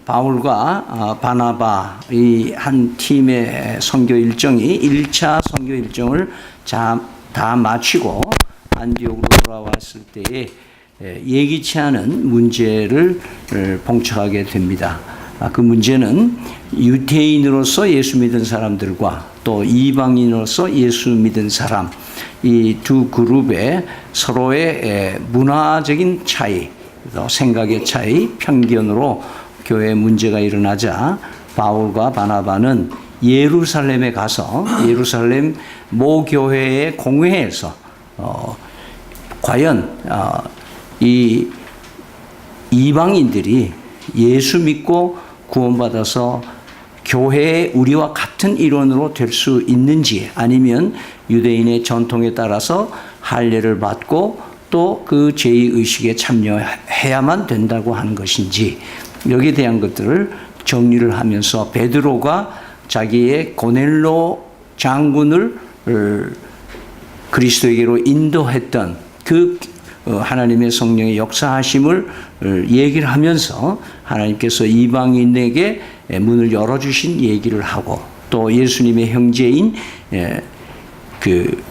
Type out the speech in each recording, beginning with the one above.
바울과 바나바 이 한 팀의 선교 일정이 1차 선교 일정을 다 마치고 안디옥으로 돌아왔을 때에 예기치 않은 문제를 봉착하게 됩니다. 그 문제는 유대인으로서 예수 믿은 사람들과 또 이방인으로서 예수 믿은 사람, 이 두 그룹의 서로의 문화적인 차이, 생각의 차이, 편견으로 교회에 문제가 일어나자 바울과 바나바는 예루살렘에 가서 예루살렘 모 교회의 공회에서 과연 이 이방인들이 예수 믿고 구원받아서 교회의 우리와 같은 일원으로 될 수 있는지, 아니면 유대인의 전통에 따라서 할례를 받고 또 그 제의의식에 참여해야만 된다고 하는 것인지, 여기에 대한 것들을 정리를 하면서 베드로가 자기의 고넬로 장군을 그리스도에게로 인도했던 그 하나님의 성령의 역사하심을 얘기를 하면서 하나님께서 이방인에게 문을 열어주신 얘기를 하고, 또 예수님의 형제인 그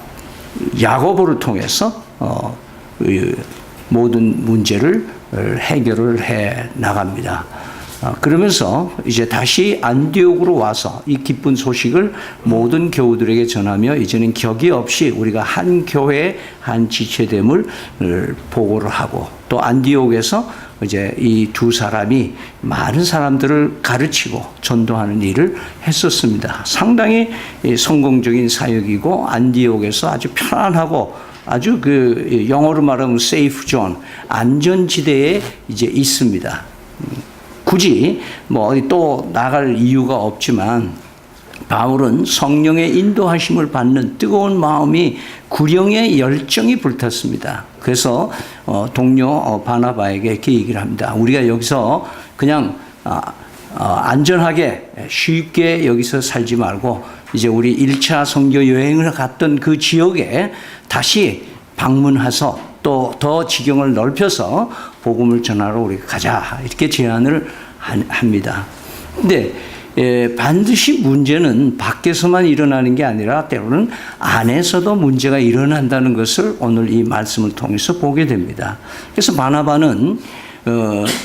야고보를 통해서 모든 문제를 해결을 해 나갑니다. 그러면서 이제 다시 안디옥으로 와서 이 기쁜 소식을 모든 교우들에게 전하며 이제는 격이 없이 우리가 한 교회의 한 지체됨을 보고를 하고, 또 안디옥에서 이제 이 두 사람이 많은 사람들을 가르치고 전도하는 일을 했었습니다. 상당히 성공적인 사역이고, 안디옥에서 아주 편안하고 아주 그 영어로 말하면 세이프 존, 안전지대에 이제 있습니다. 굳이 뭐 어디 또 나갈 이유가 없지만 바울은 성령의 인도하심을 받는 뜨거운 마음이 구령의 열정이 불탔습니다. 그래서 동료 바나바에게 이렇게 얘기를 합니다. 우리가 여기서 그냥 안전하게 쉽게 여기서 살지 말고 이제 우리 1차 선교 여행을 갔던 그 지역에 다시 방문해서 또 더 지경을 넓혀서 복음을 전하러 우리가 가자, 이렇게 제안을 합니다. 근데 반드시 문제는 밖에서만 일어나는 게 아니라 때로는 안에서도 문제가 일어난다는 것을 오늘 이 말씀을 통해서 보게 됩니다. 그래서 바나바는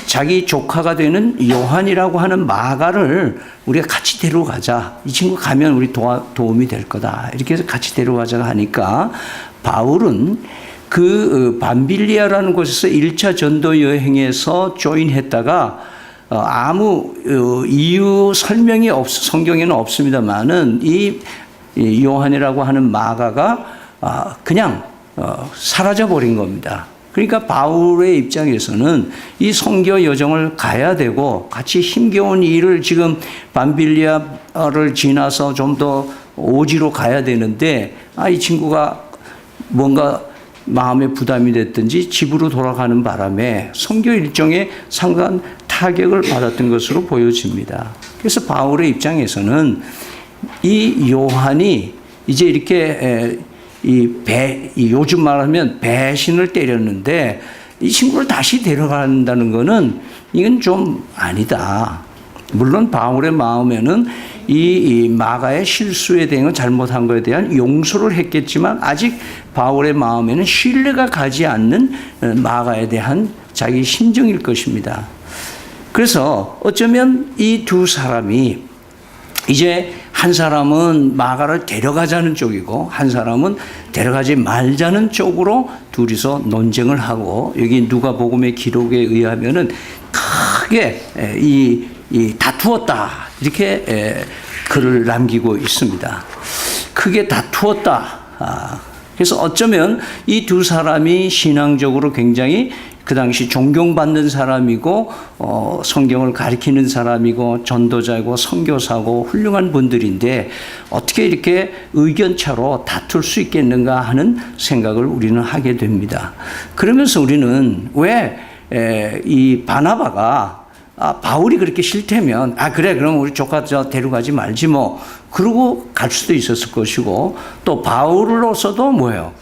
자기 조카가 되는 요한이라고 하는 마가를 우리가 같이 데려가자, 이 친구 가면 우리 도움이 될 거다, 이렇게 해서 같이 데려가자 하니까 바울은 그 밤빌리아라는 곳에서 1차 전도 여행에서 조인했다가 아무 이유 설명이 성경에는 없습니다만은 이 요한이라고 하는 마가가 그냥 사라져 버린 겁니다. 그러니까 바울의 입장에서는 이 선교 여정을 가야 되고 같이 힘겨운 일을 지금 밤빌리아를 지나서 좀 더 오지로 가야 되는데 이 친구가 뭔가 마음에 부담이 됐든지 집으로 돌아가는 바람에 선교 일정에 상당한 타격을 받았던 것으로 보여집니다. 그래서 바울의 입장에서는 이 요한이 이제 이렇게 요즘 말하면 배신을 때렸는데 이 친구를 다시 데려간다는 것은 이건 좀 아니다. 물론 바울의 마음에는 이 마가의 실수에 대한 잘못한 것에 대한 용서를 했겠지만 아직 바울의 마음에는 신뢰가 가지 않는 마가에 대한 자기 심정일 것입니다. 그래서 어쩌면 이 두 사람이 이제 한 사람은 마가를 데려가자는 쪽이고 한 사람은 데려가지 말자는 쪽으로 둘이서 논쟁을 하고, 여기 누가복음의 기록에 의하면은 크게 다투었다, 이렇게 글을 남기고 있습니다. 크게 다투었다. 그래서 어쩌면 이 두 사람이 신앙적으로 굉장히 그 당시 존경받는 사람이고 성경을 가리키는 사람이고 전도자이고 선교사고 훌륭한 분들인데 어떻게 이렇게 의견차로 다툴 수 있겠는가 하는 생각을 우리는 하게 됩니다. 그러면서 우리는 왜 이 바나바가 바울이 그렇게 싫다면 그래 그럼 우리 조카 데려가지 말지 뭐 그러고 갈 수도 있었을 것이고, 또 바울로서도 뭐예요,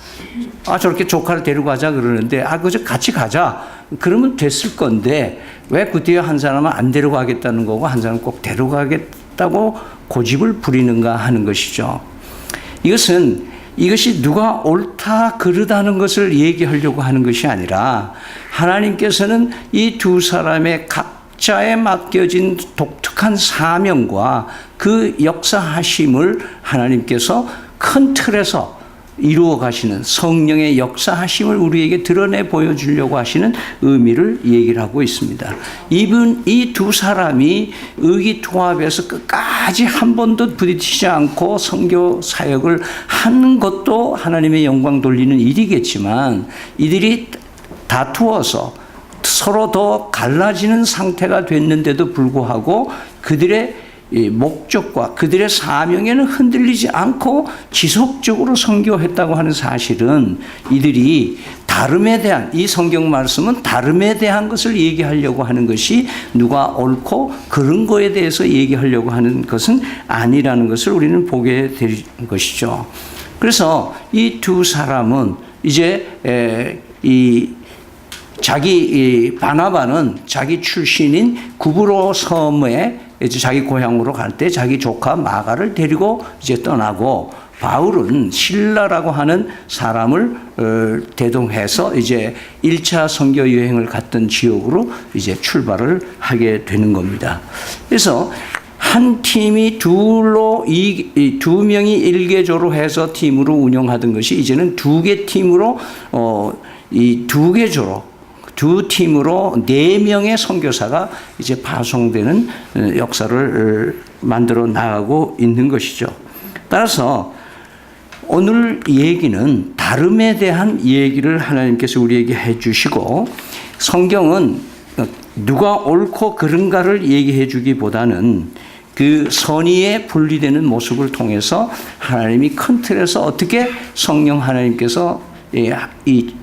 저렇게 조카를 데려가자 그러는데 그저 같이 가자, 그러면 됐을 건데 왜 그 뒤에 한 사람은 안 데려가겠다는 거고 한 사람은 꼭 데려가겠다고 고집을 부리는가 하는 것이죠. 이것이 누가 옳다 그르다는 것을 얘기하려고 하는 것이 아니라 하나님께서는 이 두 사람의 각자에 맡겨진 독특한 사명과 그 역사하심을 하나님께서 큰 틀에서 이루어 가시는 성령의 역사하심을 우리에게 드러내 보여주려고 하시는 의미를 얘기를 하고 있습니다. 이 두 사람이 의기투합해서 끝까지 한 번도 부딪히지 않고 선교 사역을 하는 것도 하나님의 영광 돌리는 일이겠지만 이들이 다투어서 서로 더 갈라지는 상태가 됐는데도 불구하고 그들의 목적과 그들의 사명에는 흔들리지 않고 지속적으로 선교했다고 하는 사실은 이들이 다름에 대한 이 성경 말씀은 다름에 대한 것을 얘기하려고 하는 것이 누가 옳고 그런 거에 대해서 얘기하려고 하는 것은 아니라는 것을 우리는 보게 될 것이죠. 그래서 이 두 사람은 이제 바나바는 자기 출신인 구브로 섬에 이제 자기 고향으로 갈 때 자기 조카 마가를 데리고 이제 떠나고 바울은 실라라고 하는 사람을 대동해서 이제 1차 선교 여행을 갔던 지역으로 이제 출발을 하게 되는 겁니다. 그래서 한 팀이 두 명이 일개조로 해서 팀으로 운영하던 것이 이제는 두 개 팀으로 이 두 개조로 두 팀으로 4명의 선교사가 이제 파송되는 역사를 만들어 나가고 있는 것이죠. 따라서 오늘 얘기는 다름에 대한 얘기를 하나님께서 우리에게 해주시고 성경은 누가 옳고 그른가를 얘기해 주기보다는 그 선의에 분리되는 모습을 통해서 하나님이 큰 틀에서 어떻게 성령 하나님께서 이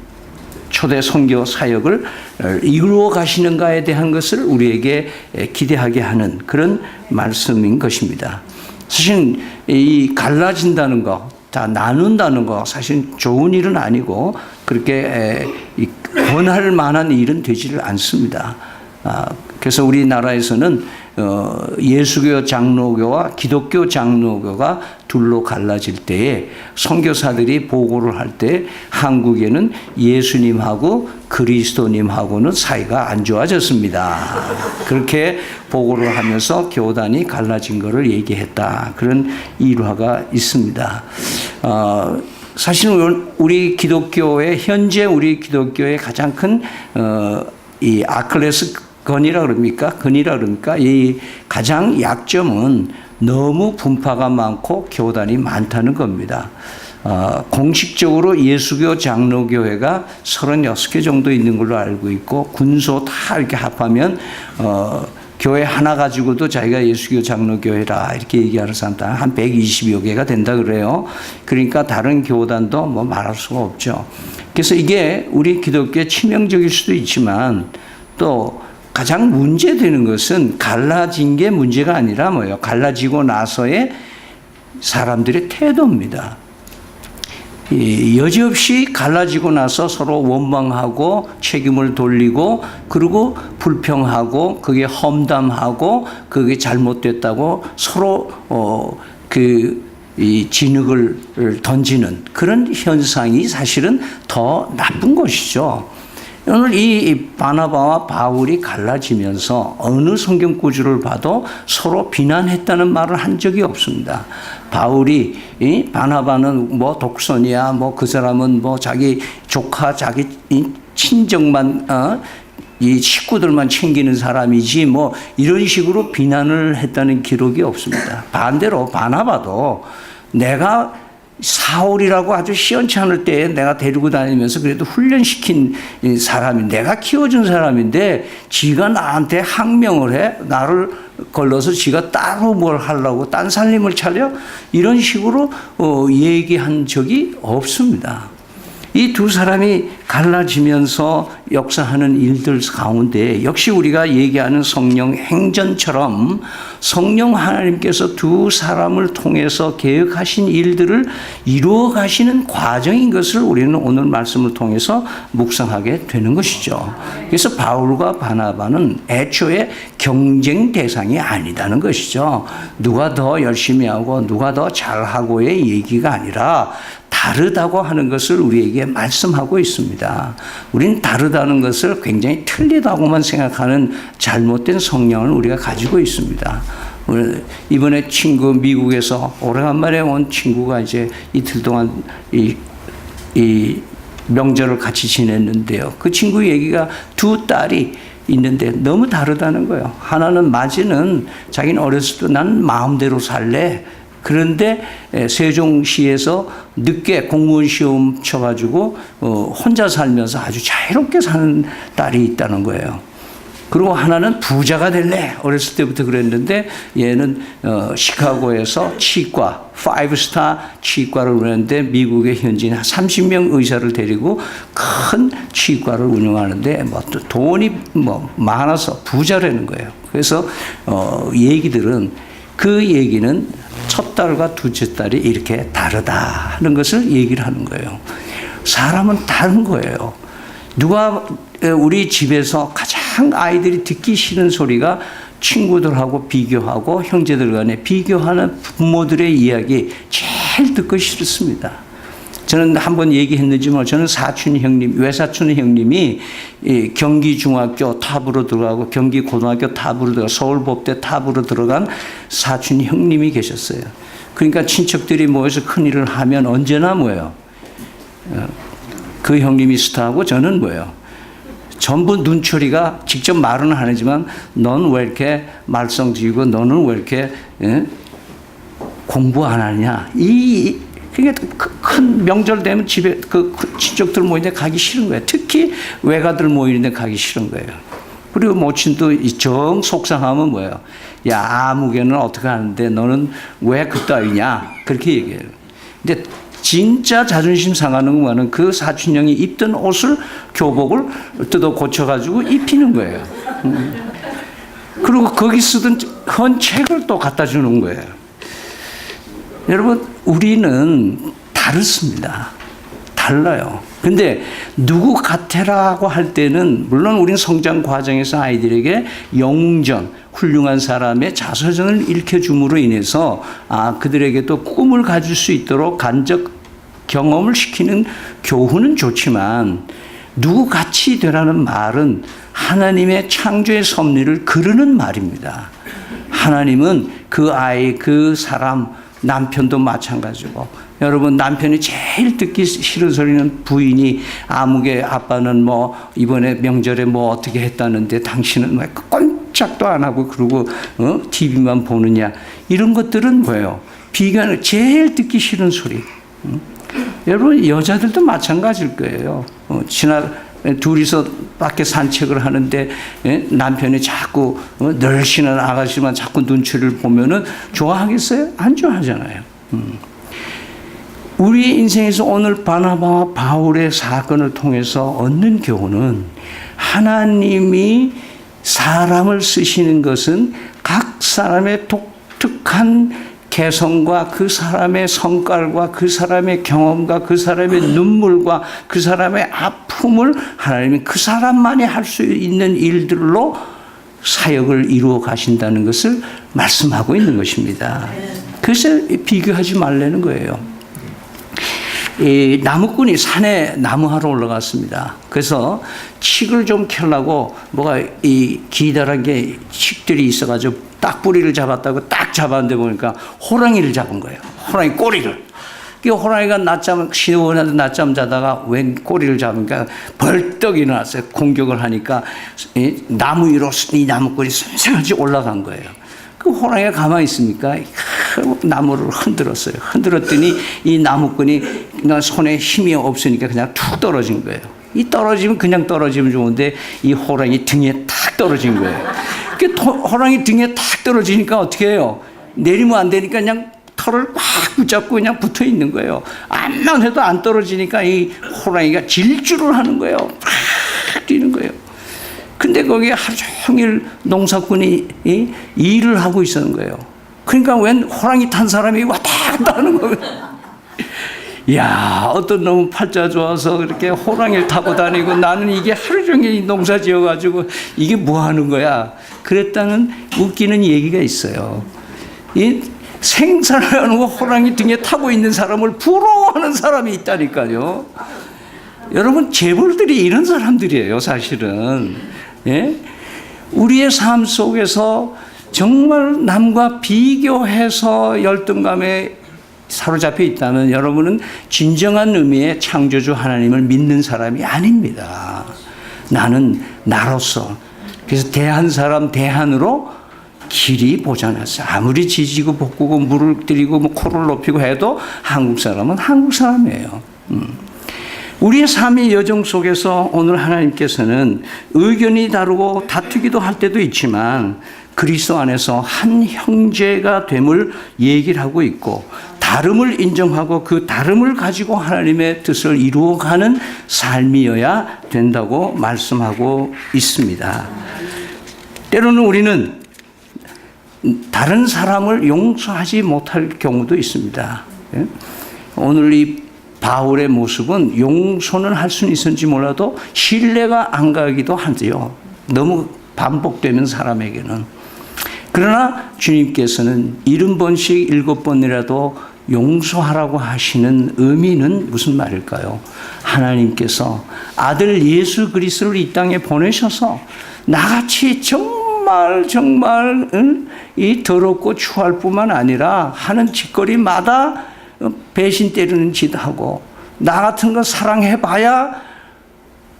초대 선교 사역을 이루어 가시는가에 대한 것을 우리에게 기대하게 하는 그런 말씀인 것입니다. 사실 이 갈라진다는 거, 다 나눈다는 거 사실 좋은 일은 아니고 그렇게 권할 만한 일은 되지를 않습니다. 그래서 우리나라에서는 예수교 장로교와 기독교 장로교가 둘로 갈라질 때에 선교사들이 보고를 할 때 한국에는 예수님하고 그리스도님하고는 사이가 안 좋아졌습니다. 그렇게 보고를 하면서 교단이 갈라진 것을 얘기했다. 그런 일화가 있습니다. 사실은 우리 기독교의 현재 우리 기독교의 가장 큰 이 아킬레스 건이라 그럽니까? 이 가장 약점은 너무 분파가 많고 교단이 많다는 겁니다. 공식적으로 예수교 장로교회가 36개 정도 있는 걸로 알고 있고 군소 다 이렇게 합하면 교회 하나 가지고도 자기가 예수교 장로교회라 이렇게 얘기하는 사람들 한 120여 개가 된다 그래요. 그러니까 다른 교단도 뭐 말할 수가 없죠. 그래서 이게 우리 기독교에 치명적일 수도 있지만 또 가장 문제되는 것은 갈라진 게 문제가 아니라 뭐예요? 갈라지고 나서의 사람들의 태도입니다. 여지없이 갈라지고 나서 서로 원망하고 책임을 돌리고 그리고 불평하고 그게 험담하고 그게 잘못됐다고 서로 이 진흙을 던지는 그런 현상이 사실은 더 나쁜 것이죠. 오늘 이 바나바와 바울이 갈라지면서 어느 성경 구절을 봐도 서로 비난했다는 말을 한 적이 없습니다. 바울이 바나바는 뭐 독선이야, 뭐 그 사람은 뭐 자기 조카, 자기 친정만 이 식구들만 챙기는 사람이지 뭐 이런 식으로 비난을 했다는 기록이 없습니다. 반대로 바나바도 내가 사울이라고 아주 시원찮을 때에 내가 데리고 다니면서 그래도 훈련시킨 사람이 내가 키워준 사람인데 지가 나한테 항명을 해 나를 걸러서 지가 따로 뭘 하려고 딴 살림을 차려 이런 식으로 얘기한 적이 없습니다. 이 두 사람이 갈라지면서 역사하는 일들 가운데 역시 우리가 얘기하는 성령 행전처럼 성령 하나님께서 두 사람을 통해서 계획하신 일들을 이루어 가시는 과정인 것을 우리는 오늘 말씀을 통해서 묵상하게 되는 것이죠. 그래서 바울과 바나바는 애초에 경쟁 대상이 아니다는 것이죠. 누가 더 열심히 하고 누가 더 잘하고의 얘기가 아니라 다르다고 하는 것을 우리에게 말씀하고 있습니다. 우린 다르다는 것을 굉장히 틀리다고만 생각하는 잘못된 성향을 우리가 가지고 있습니다. 이번에 친구 미국에서 오래간만에 온 친구가 이제 이틀 동안 이 명절을 같이 지냈는데요. 그 친구 얘기가 두 딸이 있는데 너무 다르다는 거예요. 하나는 마지는 자기는 어렸을 때 난 마음대로 살래. 그런데 세종시에서 늦게 공무원 시험 쳐가지고 혼자 살면서 아주 자유롭게 사는 딸이 있다는 거예요. 그리고 하나는 부자가 될래. 어렸을 때부터 그랬는데 얘는 시카고에서 치과, 5스타 치과를 운영하는데 미국의 현지인 30명 의사를 데리고 큰 치과를 운영하는데 뭐 또 돈이 뭐 많아서 부자라는 거예요. 그래서 얘기들은 그 얘기는 첫 딸과 둘째 딸이 이렇게 다르다는 것을 얘기를 하는 거예요. 사람은 다른 거예요. 누가 우리 집에서 가장 아이들이 듣기 싫은 소리가 친구들하고 비교하고 형제들 간에 비교하는 부모들의 이야기 제일 듣기 싫습니다. 저는 한번 얘기했는지만 저는 사촌 형님, 외사촌 형님이 경기 중학교 탑으로 들어가고 경기 고등학교 탑으로 들어가 서울법대 탑으로 들어간 사촌 형님이 계셨어요. 그러니까 친척들이 모여서 큰일을 하면 언제나 뭐예요? 그 형님이 스타하고 저는 뭐예요? 전부 눈초리가 직접 말은 안 하지만 넌 왜 이렇게 말썽지고 너는 왜 이렇게 공부 안 하냐? 그러니까 큰 명절 되면 집에 그 친척들 모이는데 가기 싫은 거예요. 특히 외가들 모이는데 가기 싫은 거예요. 그리고 모친도 정 속상하면 뭐예요? 야, 아무개는 어떻게 하는데 너는 왜 그따위냐? 그렇게 얘기해요. 근데 진짜 자존심 상하는 거는 그 사촌형이 입던 옷을 교복을 뜯어 고쳐가지고 입히는 거예요. 그리고 거기 쓰던 헌 책을 또 갖다 주는 거예요. 여러분, 우리는 다릅니다. 달라요. 근데 누구 같아라고 할 때는 물론 우리는 성장 과정에서 아이들에게 영웅전, 훌륭한 사람의 자서전을 읽혀줌으로 인해서 그들에게도 꿈을 가질 수 있도록 간접 경험을 시키는 교훈은 좋지만 누구 같이 되라는 말은 하나님의 창조의 섭리를 거르는 말입니다. 하나님은 그 아이, 그 사람, 남편도 마찬가지고 여러분 남편이 제일 듣기 싫은 소리는 부인이 아무개 아빠는 뭐 이번에 명절에 뭐 어떻게 했다는데 당신은 왜 꼼짝도 안 하고 그러고 TV만 보느냐 이런 것들은 뭐예요? 비교하는 제일 듣기 싫은 소리. 여러분 여자들도 마찬가지일 거예요. 둘이서 밖에 산책을 하는데 남편이 자꾸 널씬한 아가씨만 자꾸 눈치를 보면은 좋아하겠어요? 안 좋아하잖아요. 우리 인생에서 오늘 바나바와 바울의 사건을 통해서 얻는 교훈은 하나님이 사람을 쓰시는 것은 각 사람의 독특한 개성과 그 사람의 성깔과 그 사람의 경험과 그 사람의 눈물과 그 사람의 아픔을 하나님이 그 사람만이 할 수 있는 일들로 사역을 이루어 가신다는 것을 말씀하고 있는 것입니다. 그래서 비교하지 말라는 거예요. 이 나무꾼이 산에 나무하러 올라갔습니다. 그래서 칡을 좀 켜려고 뭐가 이 기다란 게 칡들이 있어가지고 딱 뿌리를 잡았다고 딱 잡았는데 보니까 호랑이를 잡은 거예요. 호랑이 꼬리를. 그 호랑이가 시원한데 낮잠 자다가 웬 꼬리를 잡으니까 벌떡 일어났어요. 공격을 하니까 나무 위로 이 나무꾼이 쌩쌩하게 올라간 거예요. 그 호랑이가 가만히 있습니까? 나무를 흔들었어요. 흔들었더니 이 나무꾼이 손에 힘이 없으니까 그냥 툭 떨어진 거예요. 이 떨어지면 그냥 떨어지면 좋은데 이 호랑이 등에 탁 떨어진 거예요. 호랑이 등에 탁 떨어지니까 어떻게 해요? 내리면 안 되니까 그냥 털을 꽉 붙잡고 그냥 붙어 있는 거예요. 암만 해도 안 떨어지니까 이 호랑이가 질주를 하는 거예요. 막 뛰는 거예요. 근데 거기에 하루 종일 농사꾼이 일을 하고 있었는 거예요. 그러니까 웬 호랑이 탄 사람이 왔다 갔다 하는 거예요. 야, 어떤 놈은 팔자 좋아서 그렇게 호랑이를 타고 다니고 나는 이게 하루 종일 농사 지어가지고 이게 뭐 하는 거야. 그랬다는 웃기는 얘기가 있어요. 이 생산을 하는 거 호랑이 등에 타고 있는 사람을 부러워하는 사람이 있다니까요. 여러분, 재벌들이 이런 사람들이에요, 사실은. 예? 우리의 삶 속에서 정말 남과 비교해서 열등감에 사로잡혀 있다면 여러분은 진정한 의미의 창조주 하나님을 믿는 사람이 아닙니다. 나는 나로서, 그래서 대한 사람 대한으로 길이 보존했어. 아무리 지지고 볶고 물을 들이고 뭐 코를 높이고 해도 한국 사람은 한국 사람이에요. 우리의 삶의 여정 속에서 오늘 하나님께서는 의견이 다르고 다투기도 할 때도 있지만 그리스도 안에서 한 형제가 됨을 얘기를 하고 있고 다름을 인정하고 그 다름을 가지고 하나님의 뜻을 이루어가는 삶이어야 된다고 말씀하고 있습니다. 때로는 우리는 다른 사람을 용서하지 못할 경우도 있습니다. 오늘 이 바울의 모습은 용서는 할 수는 있을지 몰라도 신뢰가 안 가기도 하지요. 너무 반복되는 사람에게는. 그러나 주님께서는 70번씩 7번이라도 용서하라고 하시는 의미는 무슨 말일까요? 하나님께서 아들 예수 그리스도를 이 땅에 보내셔서 나같이 정말 이 더럽고 추할 뿐만 아니라 하는 짓거리마다 배신 때리는 짓 하고 나 같은 거 사랑해봐야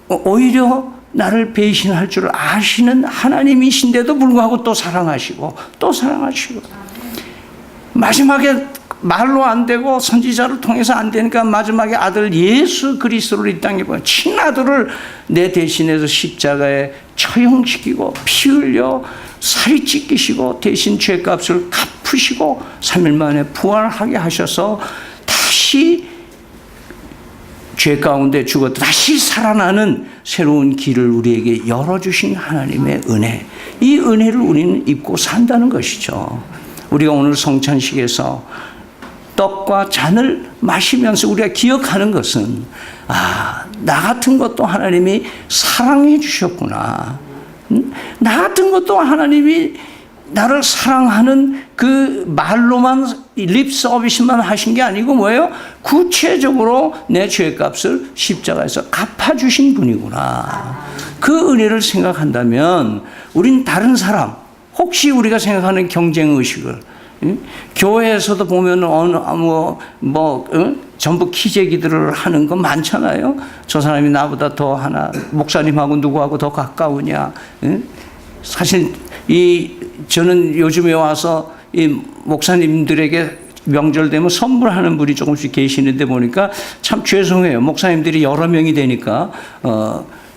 오히려 나를 배신할 줄 아시는 하나님이신데도 불구하고 또 사랑하시고 마지막에 말로 안 되고 선지자를 통해서 안 되니까 마지막에 아들 예수 그리스도를 이 땅에 보내 친아들을 내 대신해서 십자가에 처형시키고 피 흘려 살이 찢기시고 대신 죄값을 갚으시고 3일 만에 부활하게 하셔서 다시 죄 가운데 죽었다 다시 살아나는 새로운 길을 우리에게 열어주신 하나님의 은혜, 이 은혜를 우리는 입고 산다는 것이죠. 우리가 오늘 성찬식에서 떡과 잔을 마시면서 우리가 기억하는 것은 나 같은 것도 하나님이 사랑해 주셨구나. 나 같은 것도 하나님이 나를 사랑하는 그 말로만 립 서비스만 하신 게 아니고 뭐예요? 구체적으로 내 죄값을 십자가에서 갚아주신 분이구나. 그 은혜를 생각한다면 우린 다른 사람, 혹시 우리가 생각하는 경쟁의식을 교회에서도 보면 전부 키재기들을 하는 거 많잖아요. 저 사람이 나보다 더 하나, 목사님하고 누구하고 더 가까우냐. 사실 저는 요즘에 와서 이 목사님들에게 명절 되면 선물하는 분이 조금씩 계시는데 보니까 참 죄송해요. 목사님들이 여러 명이 되니까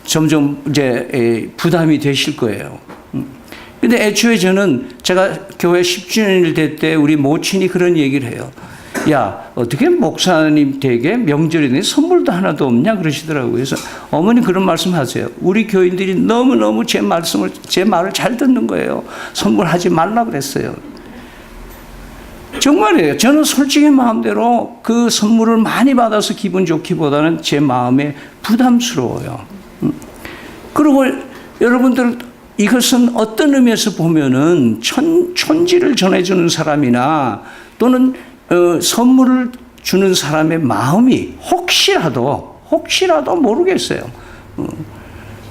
점점 이제 부담이 되실 거예요. 근데 애초에 제가 교회 10주년일 때 우리 모친이 그런 얘기를 해요. 야, 어떻게 목사님 댁에 명절이 되니 선물도 하나도 없냐 그러시더라고요. 그래서 어머니 그런 말씀 하세요. 우리 교인들이 너무너무 제 말을 잘 듣는 거예요. 선물하지 말라 그랬어요. 정말이에요. 저는 솔직히 마음대로 그 선물을 많이 받아서 기분 좋기보다는 제 마음에 부담스러워요. 그리고 여러분들 이것은 어떤 의미에서 보면은 촌지를 전해주는 사람이나 또는 선물을 주는 사람의 마음이 혹시라도 모르겠어요.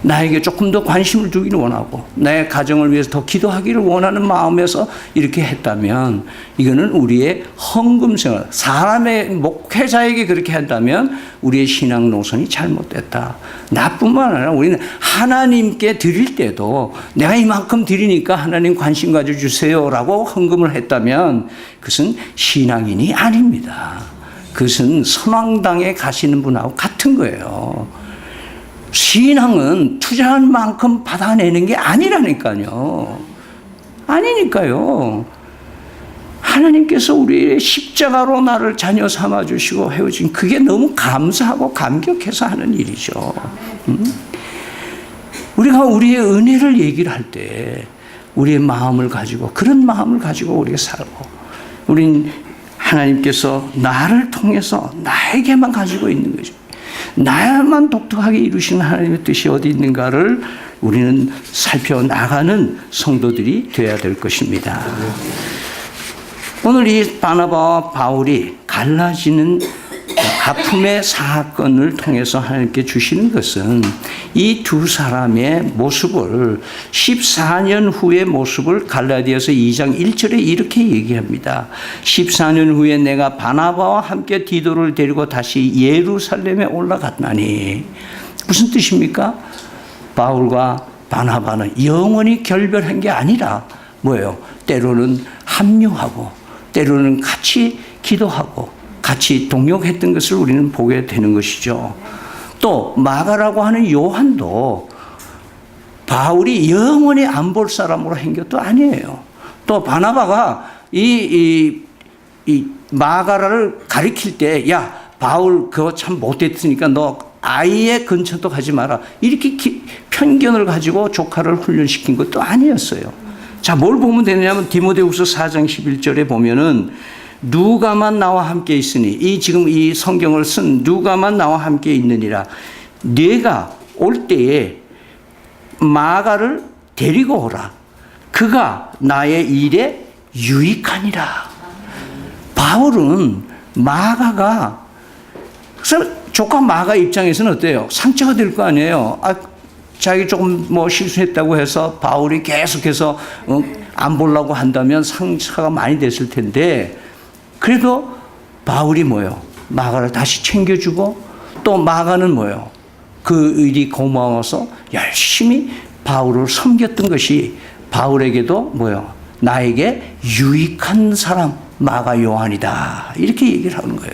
나에게 조금 더 관심을 두기를 원하고 내 가정을 위해서 더 기도하기를 원하는 마음에서 이렇게 했다면 이거는 우리의 헌금생활, 사람의 목회자에게 그렇게 한다면 우리의 신앙 노선이 잘못됐다. 나뿐만 아니라 우리는 하나님께 드릴 때도 내가 이만큼 드리니까 하나님 관심 가져주세요라고 헌금을 했다면 그것은 신앙인이 아닙니다. 그것은 선왕당에 가시는 분하고 같은 거예요. 신앙은 투자한 만큼 받아내는 게 아니라니까요. 하나님께서 우리의 십자가로 나를 자녀 삼아주시고 해오신 그게 너무 감사하고 감격해서 하는 일이죠. 우리가 우리의 은혜를 얘기를 할 때 우리의 마음을 가지고 그런 마음을 가지고 우리가 살고 우린 하나님께서 나를 통해서 나에게만 가지고 있는 거죠. 나만 독특하게 이루시는 하나님의 뜻이 어디 있는가를 우리는 살펴나가는 성도들이 되어야 될 것입니다. 오늘 이 바나바와 바울이 갈라지는 아픔의 사건을 통해서 하나님께 주시는 것은 이 두 사람의 모습을 14년 후의 모습을 갈라디아서 2장 1절에 이렇게 얘기합니다. 14년 후에 내가 바나바와 함께 디도를 데리고 다시 예루살렘에 올라갔나니 무슨 뜻입니까? 바울과 바나바는 영원히 결별한 게 아니라 뭐예요? 때로는 합류하고 때로는 같이 기도하고 같이 동역했던 것을 우리는 보게 되는 것이죠. 또 마가라고 하는 요한도 바울이 영원히 안 볼 사람으로 한 것도 아니에요. 또 바나바가 이 마가라를 가리킬 때 야 바울 그거 참 못됐으니까 너 아이의 근처도 가지 마라 이렇게 편견을 가지고 조카를 훈련시킨 것도 아니었어요. 자, 뭘 보면 되느냐면 디모데후서 4장 11절에 보면은 누가만 나와 함께 있으니 이 지금 이 성경을 쓴 누가만 나와 함께 있느니라. 네가 올 때에 마가를 데리고 오라. 그가 나의 일에 유익하니라. 바울은 마가가 그래서 조카 마가 입장에서는 어때요? 상처가 될 거 아니에요. 자기 조금 뭐 실수했다고 해서 바울이 계속해서 안 보려고 한다면 상처가 많이 됐을 텐데 그래도 바울이 뭐예요? 마가를 다시 챙겨주고 또 마가는 뭐예요? 그 일이 고마워서 열심히 바울을 섬겼던 것이 바울에게도 뭐예요? 나에게 유익한 사람 마가 요한이다 이렇게 얘기를 하는 거예요.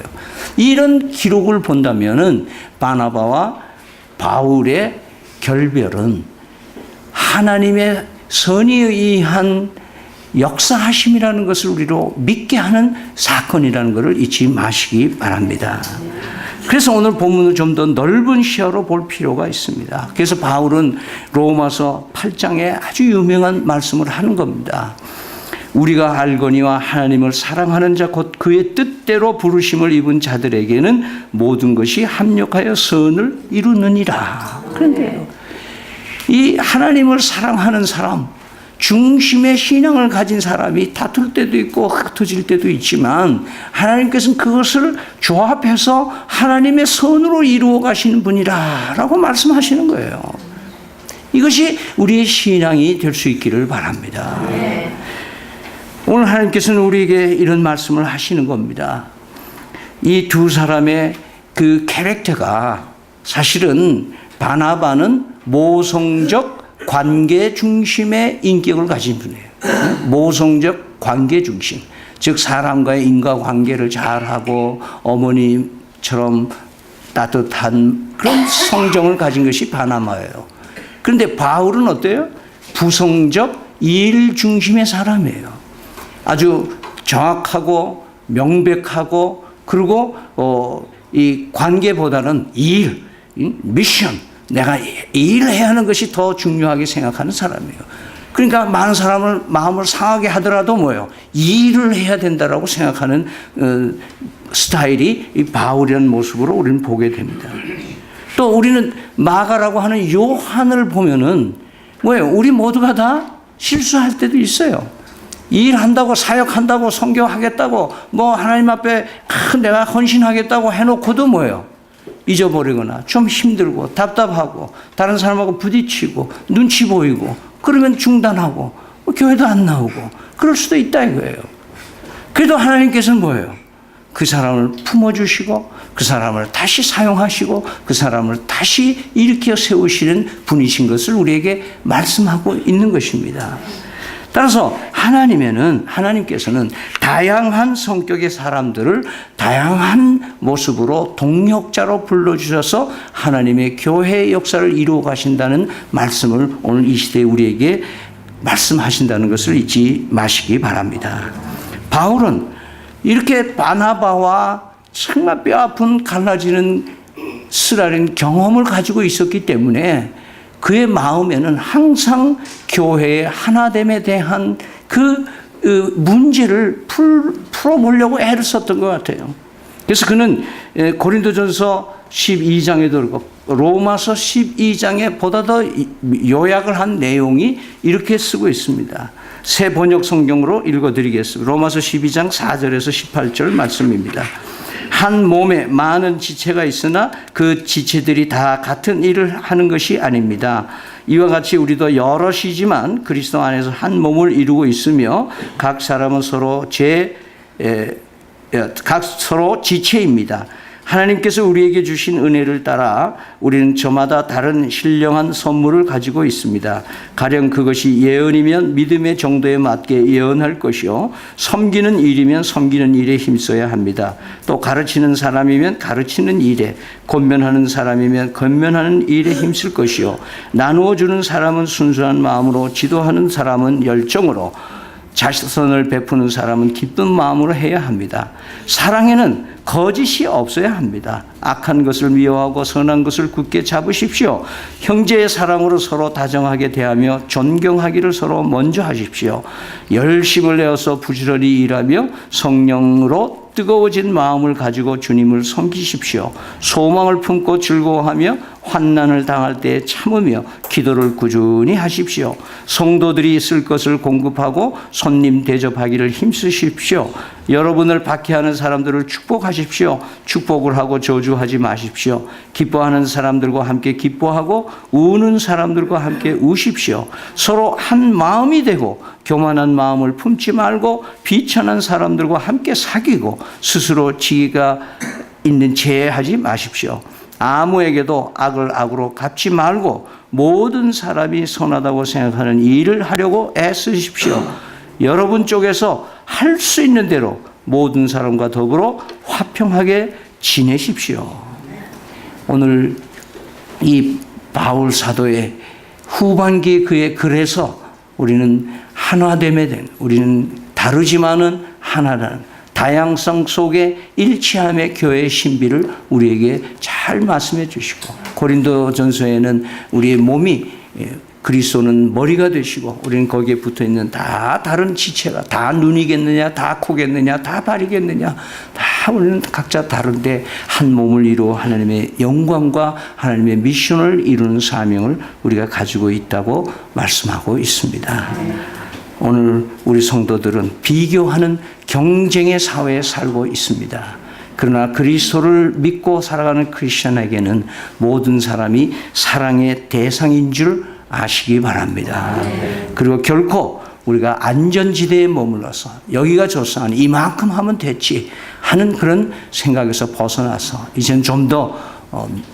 이런 기록을 본다면은 바나바와 바울의 결별은 하나님의 선에 의한 역사하심이라는 것을 우리로 믿게 하는 사건이라는 것을 잊지 마시기 바랍니다. 그래서 오늘 본문을 좀 더 넓은 시야로 볼 필요가 있습니다. 그래서 바울은 로마서 8장에 아주 유명한 말씀을 하는 겁니다. 우리가 알거니와 하나님을 사랑하는 자 곧 그의 뜻대로 부르심을 입은 자들에게는 모든 것이 합력하여 선을 이루느니라. 그런데요, 이 하나님을 사랑하는 사람 중심의 신앙을 가진 사람이 다툴 때도 있고 흩어질 때도 있지만 하나님께서는 그것을 조합해서 하나님의 선으로 이루어 가시는 분이라 라고 말씀하시는 거예요. 이것이 우리의 신앙이 될 수 있기를 바랍니다. 오늘 하나님께서는 우리에게 이런 말씀을 하시는 겁니다. 이 두 사람의 그 캐릭터가 사실은 바나바는 모성적 관계 중심의 인격을 가진 분이에요. 모성적 관계 중심. 즉 사람과의 인과관계를 잘하고 어머니처럼 따뜻한 그런 성정을 가진 것이 바나바예요. 그런데 바울은 어때요? 부성적 일 중심의 사람이에요. 아주 정확하고 명백하고 그리고 이 관계보다는 일, 미션, 내가 일을 해야 하는 것이 더 중요하게 생각하는 사람이에요. 그러니까 많은 사람을 마음을 상하게 하더라도 뭐예요? 일을 해야 된다라고 생각하는 스타일이 이 바울이라는 모습으로 우리는 보게 됩니다. 또 우리는 마가라고 하는 요한을 보면은 뭐예요? 우리 모두가 다 실수할 때도 있어요. 일한다고 사역한다고 선교하겠다고 뭐 하나님 앞에 내가 헌신하겠다고 해놓고도 뭐예요? 잊어버리거나 좀 힘들고 답답하고 다른 사람하고 부딪히고 눈치 보이고 그러면 중단하고 교회도 안 나오고 그럴 수도 있다 이거예요. 그래도 하나님께서는 뭐예요? 그 사람을 품어주시고 그 사람을 다시 사용하시고 그 사람을 다시 일으켜 세우시는 분이신 것을 우리에게 말씀하고 있는 것입니다. 따라서 하나님께서는 다양한 성격의 사람들을 다양한 모습으로 동역자로 불러주셔서 하나님의 교회의 역사를 이루어 가신다는 말씀을 오늘 이 시대에 우리에게 말씀하신다는 것을 잊지 마시기 바랍니다. 바울은 이렇게 바나바와 정말 뼈아픈 갈라지는 쓰라린 경험을 가지고 있었기 때문에 그의 마음에는 항상 교회의 하나됨에 대한 그 문제를 풀어보려고 애를 썼던 것 같아요. 그래서 그는 고린도전서 12장에도 그렇고 로마서 12장에 보다 더 요약을 한 내용이 이렇게 쓰고 있습니다. 새 번역 성경으로 읽어드리겠습니다. 로마서 12장 4절에서 18절 말씀입니다. 한 몸에 많은 지체가 있으나 그 지체들이 다 같은 일을 하는 것이 아닙니다. 이와 같이 우리도 여럿이지만 그리스도 안에서 한 몸을 이루고 있으며 각 사람은 서로 서로 지체입니다. 하나님께서 우리에게 주신 은혜를 따라 우리는 저마다 다른 신령한 선물을 가지고 있습니다. 가령 그것이 예언이면 믿음의 정도에 맞게 예언할 것이요, 섬기는 일이면 섬기는 일에 힘써야 합니다. 또 가르치는 사람이면 가르치는 일에, 권면하는 사람이면 권면하는 일에 힘쓸 것이요, 나누어 주는 사람은 순수한 마음으로, 지도하는 사람은 열정으로, 자선을 베푸는 사람은 기쁜 마음으로 해야 합니다. 사랑에는 거짓이 없어야 합니다. 악한 것을 미워하고 선한 것을 굳게 잡으십시오. 형제의 사랑으로 서로 다정하게 대하며 존경하기를 서로 먼저 하십시오. 열심을 내어서 부지런히 일하며 성령으로 뜨거워진 마음을 가지고 주님을 섬기십시오. 소망을 품고 즐거워하며 환난을 당할 때 참으며 기도를 꾸준히 하십시오. 성도들이 쓸 것을 공급하고 손님 대접하기를 힘쓰십시오. 여러분을 박해하는 사람들을 축복하십시오. 축복을 하고 저주하지 마십시오. 기뻐하는 사람들과 함께 기뻐하고 우는 사람들과 함께 우십시오. 서로 한 마음이 되고 교만한 마음을 품지 말고 비천한 사람들과 함께 사귀고 스스로 지위가 있는 체하지 마십시오. 아무에게도 악을 악으로 갚지 말고 모든 사람이 선하다고 생각하는 일을 하려고 애쓰십시오. 여러분 쪽에서 할 수 있는 대로 모든 사람과 더불어 화평하게 지내십시오. 오늘 이 바울 사도의 후반기 그의 글에서 우리는 하나됨에 된, 우리는 다르지만은 하나라는 다양성 속에 일치함의 교회의 신비를 우리에게 잘 말씀해 주시고, 고린도전서에는 우리의 몸이 그리스도는 머리가 되시고 우리는 거기에 붙어 있는 다 다른 지체가, 다 눈이겠느냐, 다 코겠느냐, 다 발이겠느냐, 다 우리는 각자 다른데 한 몸을 이루어 하나님의 영광과 하나님의 미션을 이루는 사명을 우리가 가지고 있다고 말씀하고 있습니다. 오늘 우리 성도들은 비교하는 경쟁의 사회에 살고 있습니다. 그러나 그리스도를 믿고 살아가는 크리스천에게는 모든 사람이 사랑의 대상인 줄 아시기 바랍니다. 그리고 결코 우리가 안전지대에 머물러서 여기가 좋사하니 이만큼 하면 됐지 하는 그런 생각에서 벗어나서 이제는 좀 더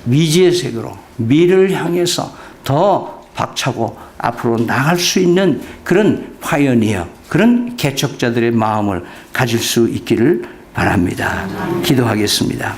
미지의 세계로 미를 향해서 더 박차고 앞으로 나갈 수 있는 그런 파이어니어, 그런 개척자들의 마음을 가질 수 있기를 바랍니다. 기도하겠습니다.